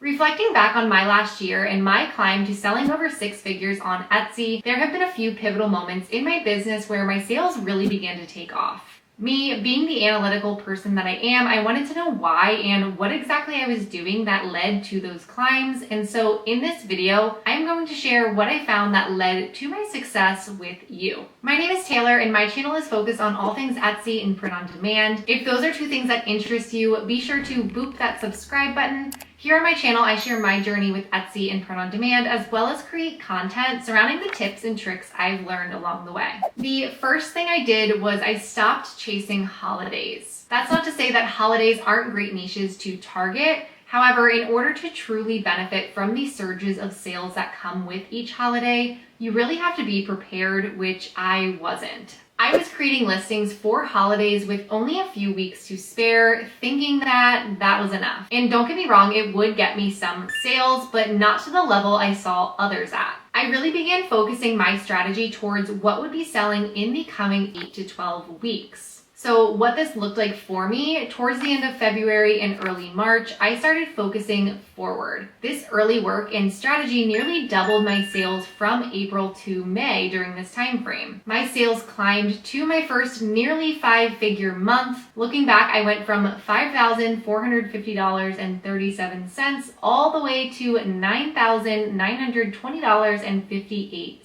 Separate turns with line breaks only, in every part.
Reflecting back on my last year and my climb to selling over 6 figures on Etsy, there have been a few pivotal moments in my business where my sales really began to take off. Me, being the analytical person that I am, I wanted to know why and what exactly I was doing that led to those climbs. And so in this video, I'm going to share what I found that led to my success with you. My name is Taylor and my channel is focused on all things Etsy and print on demand. If those are two things that interest you, be sure to boop that subscribe button. Here on my channel, I share my journey with Etsy and print on demand, as well as create content surrounding the tips and tricks I've learned along the way. The first thing I did was I stopped chasing holidays. That's not to say that holidays aren't great niches to target. However, in order to truly benefit from the surges of sales that come with each holiday, you really have to be prepared, which I wasn't. I was creating listings for holidays with only a few weeks to spare, thinking that that was enough. And don't get me wrong, it would get me some sales, but not to the level I saw others at. I really began focusing my strategy towards what would be selling in the coming 8 to 12 weeks. So what this looked like for me, towards the end of February and early March, I started focusing forward. This early work and strategy nearly doubled my sales from April to May during this time frame. My sales climbed to my first nearly 5-figure month. Looking back, I went from $5,450.37 all the way to $9,920.58.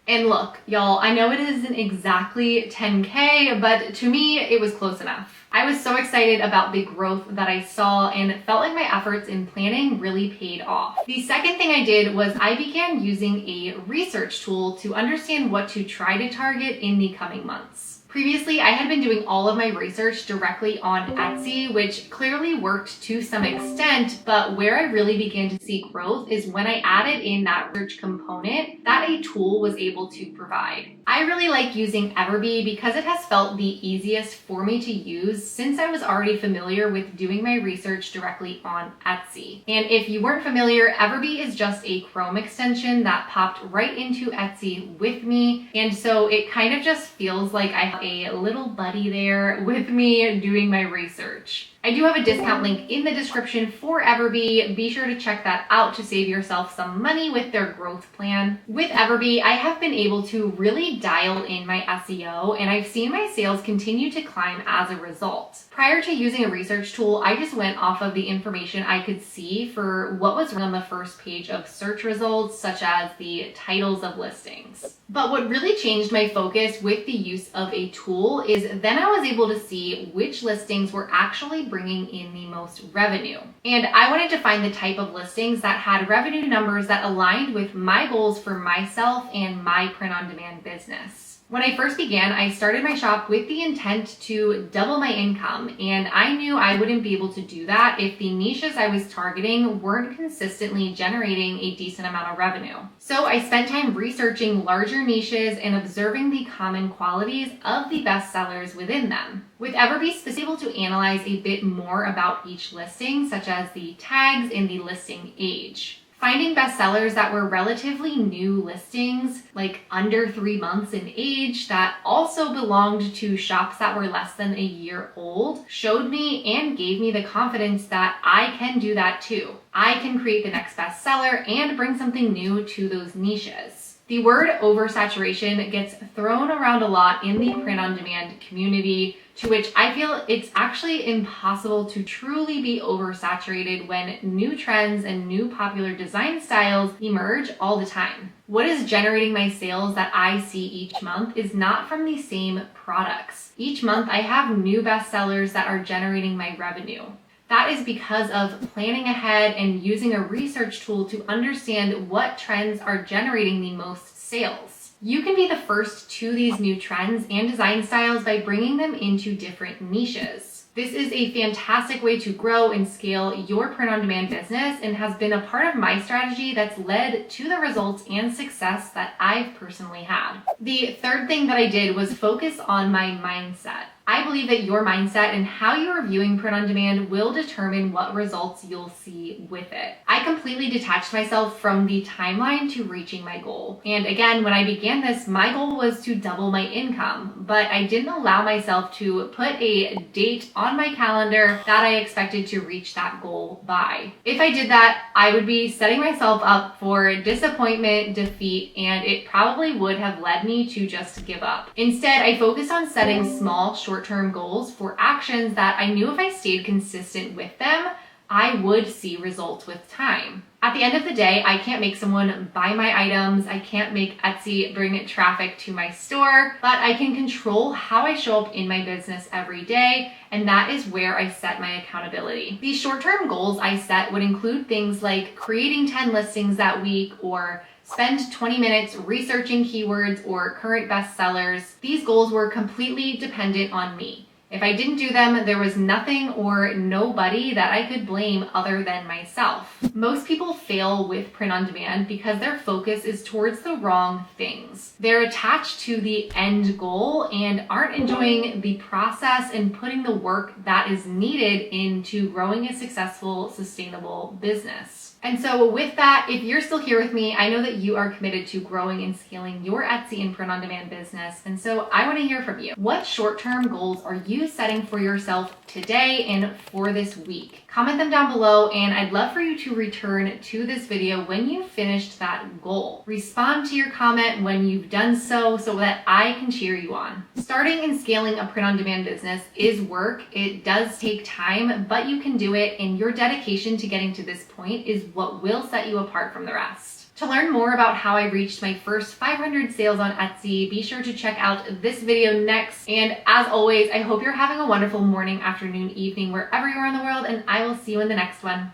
And look, y'all, I know it isn't exactly 10K, but to me, it was close enough. I was so excited about the growth that I saw and felt like my efforts in planning really paid off. The second thing I did was I began using a research tool to understand what to try to target in the coming months. Previously, I had been doing all of my research directly on Etsy, which clearly worked to some extent, but where I really began to see growth is when I added in that research component that a tool was able to provide. I really like using EVERBEE because it has felt the easiest for me to use since I was already familiar with doing my research directly on Etsy. And if you weren't familiar, EVERBEE is just a Chrome extension that popped right into Etsy with me. And so it kind of just feels like I have a little buddy there with me doing my research. I do have a discount link in the description for EVERBEE. Be sure to check that out to save yourself some money with their growth plan. With EVERBEE, I have been able to really dial in my SEO, and I've seen my sales continue to climb as a result. Prior to using a research tool, I just went off of the information I could see for what was on the first page of search results, such as the titles of listings. But what really changed my focus with the use of a tool is then I was able to see which listings were actually bringing in the most revenue. And I wanted to find the type of listings that had revenue numbers that aligned with my goals for myself and my print-on-demand business. When I first began, I started my shop with the intent to double my income, and I knew I wouldn't be able to do that if the niches I was targeting weren't consistently generating a decent amount of revenue. So I spent time researching larger niches and observing the common qualities of the best sellers within them. With EVERBEE, specifically able to analyze a bit more about each listing, such as the tags and the listing age. Finding bestsellers that were relatively new listings, like under 3 months in age, that also belonged to shops that were less than a year old, showed me and gave me the confidence that I can do that too. I can create the next bestseller and bring something new to those niches. The word oversaturation gets thrown around a lot in the print-on-demand community, to which I feel it's actually impossible to truly be oversaturated when new trends and new popular design styles emerge all the time. What is generating my sales that I see each month is not from the same products. Each month I have new bestsellers that are generating my revenue. That is because of planning ahead and using a research tool to understand what trends are generating the most sales. You can be the first to these new trends and design styles by bringing them into different niches. This is a fantastic way to grow and scale your print-on-demand business and has been a part of my strategy that's led to the results and success that I've personally had. The third thing that I did was focus on my mindset. I believe that your mindset and how you are viewing print on demand will determine what results you'll see with it. I completely detached myself from the timeline to reaching my goal. And again, when I began this, my goal was to double my income, but I didn't allow myself to put a date on my calendar that I expected to reach that goal by. If I did that, I would be setting myself up for disappointment, defeat, and it probably would have led me to just give up. Instead, I focused on setting small, short-term goals for actions that I knew if I stayed consistent with them, I would see results with time. At the end of the day, I can't make someone buy my items, I can't make Etsy bring traffic to my store, but I can control how I show up in my business every day, and that is where I set my accountability. These short-term goals I set would include things like creating 10 listings that week, or spend 20 minutes researching keywords or current bestsellers. These goals were completely dependent on me. If I didn't do them, there was nothing or nobody that I could blame other than myself. Most people fail with print on demand because their focus is towards the wrong things. They're attached to the end goal and aren't enjoying the process and putting the work that is needed into growing a successful, sustainable business. And so with that, if you're still here with me, I know that you are committed to growing and scaling your Etsy and print on demand business. And so I want to hear from you. What short-term goals are you setting for yourself today and for this week? Comment them down below, and I'd love for you to return to this video when you've finished that goal. Respond to your comment when you've done so that I can cheer you on. Starting and scaling a print on demand business is work. It does take time, but you can do it, and your dedication to getting to this point is what will set you apart from the rest. To learn more about how I reached my first 500 sales on Etsy, be sure to check out this video next. And as always, I hope you're having a wonderful morning, afternoon, evening, wherever you are in the world, and I will see you in the next one.